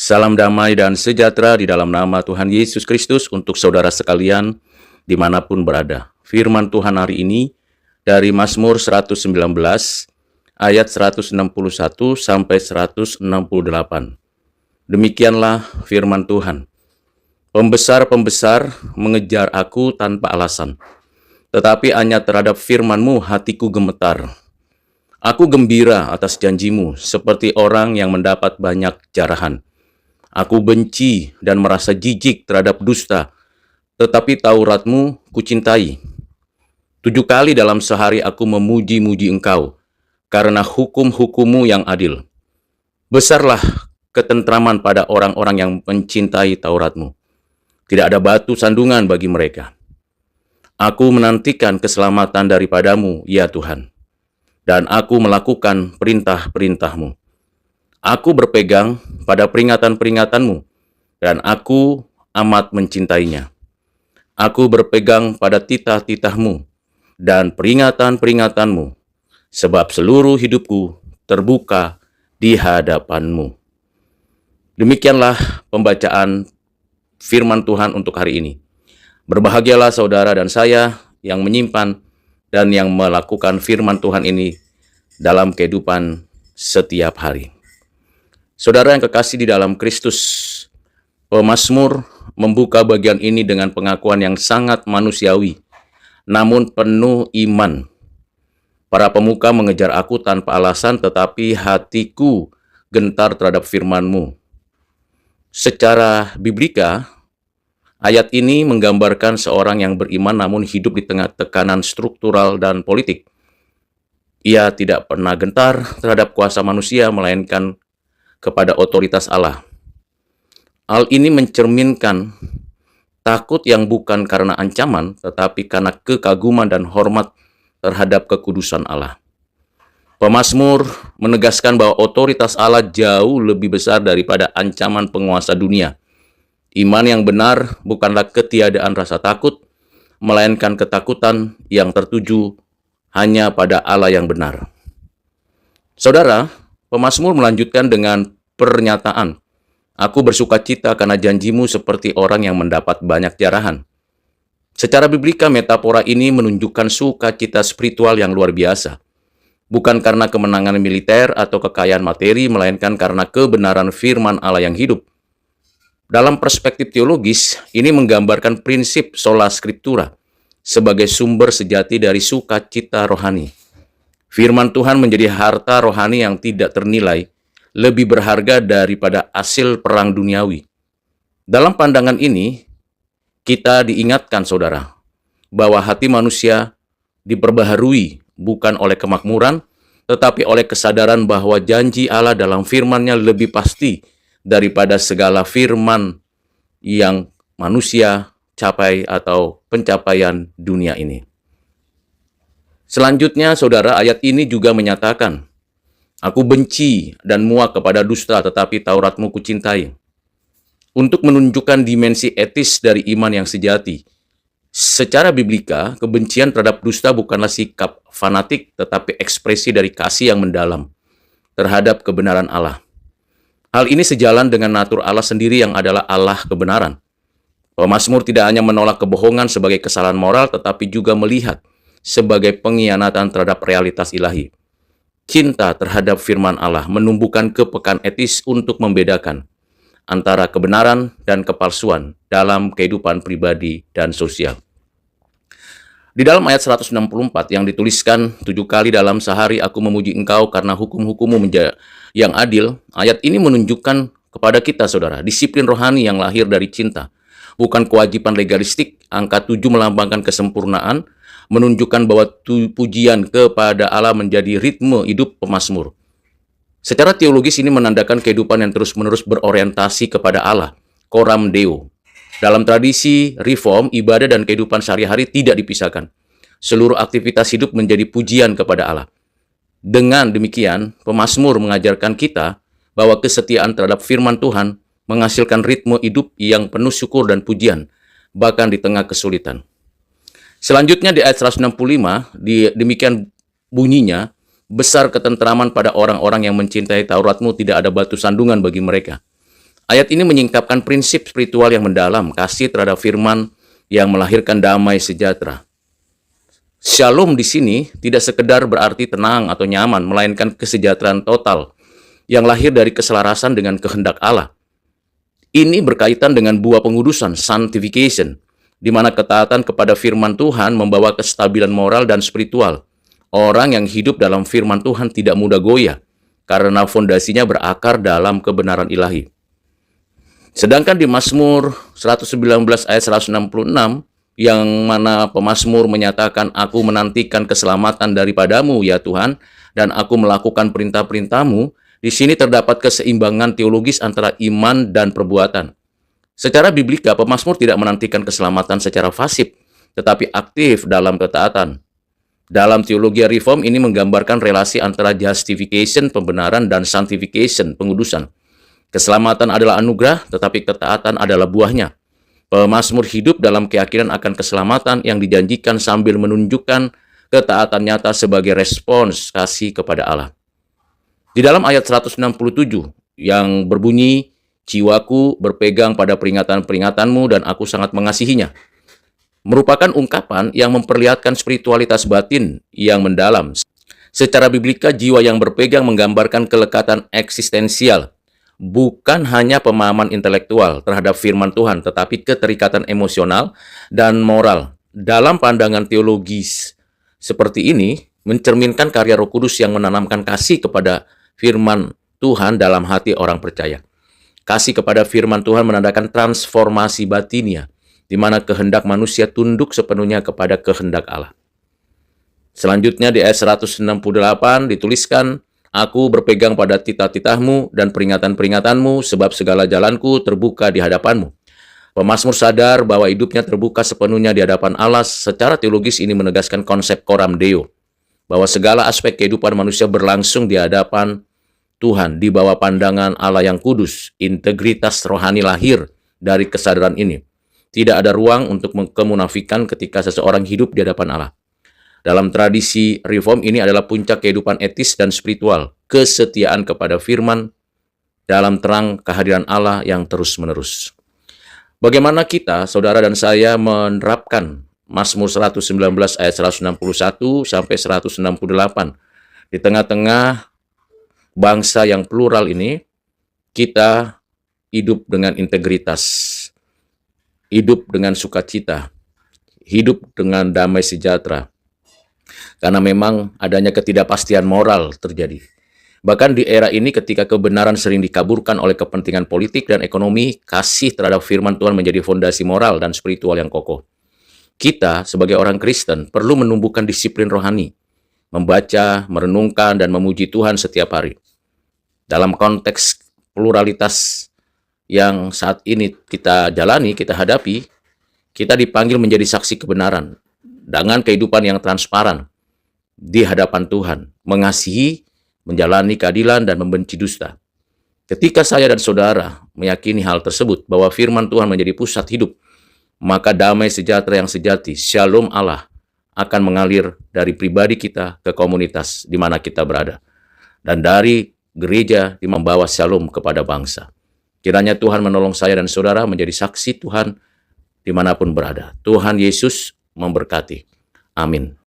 Salam damai dan sejahtera di dalam nama Tuhan Yesus Kristus untuk saudara sekalian dimanapun berada. Firman Tuhan hari ini dari Mazmur 119 ayat 161 sampai 168. Demikianlah firman Tuhan. Pembesar-pembesar mengejar aku tanpa alasan, tetapi hanya terhadap firman-Mu hatiku gemetar. Aku gembira atas janjimu seperti orang yang mendapat banyak jarahan. Aku benci dan merasa jijik terhadap dusta, tetapi Taurat-Mu kucintai. 7 kali dalam sehari aku memuji-muji Engkau, karena hukum-hukum-Mu yang adil. Besarlah ketentraman pada orang-orang yang mencintai Taurat-Mu. Tidak ada batu sandungan bagi mereka. Aku menantikan keselamatan daripada-Mu, ya Tuhan, dan aku melakukan perintah-perintah-Mu. Aku berpegang pada peringatan-peringatan-Mu, dan aku amat mencintainya. Aku berpegang pada titah-titah-Mu dan peringatan-peringatan-Mu, sebab seluruh hidupku terbuka di hadapan-Mu. Demikianlah pembacaan firman Tuhan untuk hari ini. Berbahagialah saudara dan saya yang menyimpan dan yang melakukan firman Tuhan ini dalam kehidupan setiap hari. Saudara yang kekasih di dalam Kristus, pemazmur membuka bagian ini dengan pengakuan yang sangat manusiawi, namun penuh iman. Para pemuka mengejar aku tanpa alasan, tetapi hatiku gentar terhadap firman-Mu. Secara biblika, ayat ini menggambarkan seorang yang beriman namun hidup di tengah tekanan struktural dan politik. Ia tidak pernah gentar terhadap kuasa manusia, melainkan kepada otoritas Allah. Hal ini mencerminkan takut yang bukan karena ancaman, tetapi karena kekaguman dan hormat terhadap kekudusan Allah. Pemazmur menegaskan bahwa otoritas Allah jauh lebih besar daripada ancaman penguasa dunia. Iman yang benar bukanlah ketiadaan rasa takut, melainkan ketakutan yang tertuju hanya pada Allah yang benar. Saudara, pemazmur melanjutkan dengan pernyataan, aku bersuka cita karena janjimu seperti orang yang mendapat banyak jarahan. Secara biblika, metafora ini menunjukkan sukacita spiritual yang luar biasa. Bukan karena kemenangan militer atau kekayaan materi, melainkan karena kebenaran firman Allah yang hidup. Dalam perspektif teologis, ini menggambarkan prinsip sola scriptura sebagai sumber sejati dari sukacita rohani. Firman Tuhan menjadi harta rohani yang tidak ternilai, lebih berharga daripada hasil perang duniawi. Dalam pandangan ini, kita diingatkan, saudara, bahwa hati manusia diperbaharui bukan oleh kemakmuran, tetapi oleh kesadaran bahwa janji Allah dalam firman-Nya lebih pasti daripada segala firman yang manusia capai atau pencapaian dunia ini. Selanjutnya, saudara, ayat ini juga menyatakan, aku benci dan muak kepada dusta, tetapi Taurat-Mu kucintai. Untuk menunjukkan dimensi etis dari iman yang sejati, secara biblika, kebencian terhadap dusta bukanlah sikap fanatik, tetapi ekspresi dari kasih yang mendalam terhadap kebenaran Allah. Hal ini sejalan dengan natur Allah sendiri yang adalah Allah kebenaran. Pemazmur tidak hanya menolak kebohongan sebagai kesalahan moral, tetapi juga melihat sebagai pengkhianatan terhadap realitas ilahi. Cinta terhadap firman Allah menumbuhkan kepekaan etis untuk membedakan antara kebenaran dan kepalsuan dalam kehidupan pribadi dan sosial. Di dalam ayat 164 yang dituliskan 7 kali dalam sehari aku memuji Engkau karena hukum-hukum-Mu yang adil, ayat ini menunjukkan kepada kita, saudara, disiplin rohani yang lahir dari cinta, bukan kewajiban legalistik. Angka 7 melambangkan kesempurnaan, menunjukkan bahwa pujian kepada Allah menjadi ritme hidup pemazmur. Secara teologis ini menandakan kehidupan yang terus-menerus berorientasi kepada Allah, coram Deo. Dalam tradisi reform, ibadah dan kehidupan sehari-hari tidak dipisahkan. Seluruh aktivitas hidup menjadi pujian kepada Allah. Dengan demikian, pemazmur mengajarkan kita bahwa kesetiaan terhadap firman Tuhan menghasilkan ritme hidup yang penuh syukur dan pujian, bahkan di tengah kesulitan. Selanjutnya di ayat 165, demikian bunyinya, besar ketentraman pada orang-orang yang mencintai Taurat-Mu, tidak ada batu sandungan bagi mereka. Ayat ini menyingkapkan prinsip spiritual yang mendalam, kasih terhadap firman yang melahirkan damai sejahtera. Shalom di sini tidak sekedar berarti tenang atau nyaman, melainkan kesejahteraan total yang lahir dari keselarasan dengan kehendak Allah. Ini berkaitan dengan buah pengudusan, sanctification, di mana ketaatan kepada firman Tuhan membawa kestabilan moral dan spiritual. Orang yang hidup dalam firman Tuhan tidak mudah goyah, karena fondasinya berakar dalam kebenaran ilahi. Sedangkan di Mazmur 119 ayat 166, yang mana pemazmur menyatakan, "Aku menantikan keselamatan daripadamu, ya Tuhan, dan aku melakukan perintah-perintah-Mu," di sini terdapat keseimbangan teologis antara iman dan perbuatan. Secara biblika, pemazmur tidak menantikan keselamatan secara pasif, tetapi aktif dalam ketaatan. Dalam teologi reform ini menggambarkan relasi antara justification, pembenaran, dan sanctification, pengudusan. Keselamatan adalah anugerah, tetapi ketaatan adalah buahnya. Pemazmur hidup dalam keyakinan akan keselamatan yang dijanjikan sambil menunjukkan ketaatan nyata sebagai respons kasih kepada Allah. Di dalam ayat 167 yang berbunyi, "Jiwaku berpegang pada peringatan-peringatan-Mu dan aku sangat mengasihinya," merupakan ungkapan yang memperlihatkan spiritualitas batin yang mendalam. Secara biblika, jiwa yang berpegang menggambarkan kelekatan eksistensial, bukan hanya pemahaman intelektual terhadap firman Tuhan, tetapi keterikatan emosional dan moral. Dalam pandangan teologis seperti ini, mencerminkan karya Roh Kudus yang menanamkan kasih kepada firman Tuhan dalam hati orang percaya. Kasih kepada firman Tuhan menandakan transformasi batinnya, di mana kehendak manusia tunduk sepenuhnya kepada kehendak Allah. Selanjutnya di ayat 168 dituliskan, "Aku berpegang pada titah-titah-Mu dan peringatan-peringatan-Mu, sebab segala jalanku terbuka di hadapan-Mu." Pemazmur sadar bahwa hidupnya terbuka sepenuhnya di hadapan Allah. Secara teologis ini menegaskan konsep coram deo, bahwa segala aspek kehidupan manusia berlangsung di hadapan Tuhan, di bawah pandangan Allah yang kudus. Integritas rohani lahir dari kesadaran ini. Tidak ada ruang untuk kemunafikan ketika seseorang hidup di hadapan Allah. Dalam tradisi reform ini adalah puncak kehidupan etis dan spiritual, kesetiaan kepada firman dalam terang kehadiran Allah yang terus-menerus. Bagaimana kita, saudara dan saya, menerapkan Mazmur 119 ayat 161 sampai 168 di tengah-tengah bangsa yang plural ini? Kita hidup dengan integritas, hidup dengan sukacita, hidup dengan damai sejahtera. Karena memang adanya ketidakpastian moral terjadi. Bahkan di era ini ketika kebenaran sering dikaburkan oleh kepentingan politik dan ekonomi, kasih terhadap firman Tuhan menjadi fondasi moral dan spiritual yang kokoh. Kita sebagai orang Kristen perlu menumbuhkan disiplin rohani, membaca, merenungkan, dan memuji Tuhan setiap hari. Dalam konteks pluralitas yang saat ini kita jalani, kita hadapi, kita dipanggil menjadi saksi kebenaran dengan kehidupan yang transparan di hadapan Tuhan, mengasihi, menjalani keadilan, dan membenci dusta. Ketika saya dan saudara meyakini hal tersebut, bahwa firman Tuhan menjadi pusat hidup, maka damai sejahtera yang sejati, shalom Allah, akan mengalir dari pribadi kita ke komunitas di mana kita berada, dan dari gereja di membawa shalom kepada bangsa. Kiranya Tuhan menolong saya dan saudara menjadi saksi Tuhan dimanapun berada. Tuhan Yesus memberkati. Amin.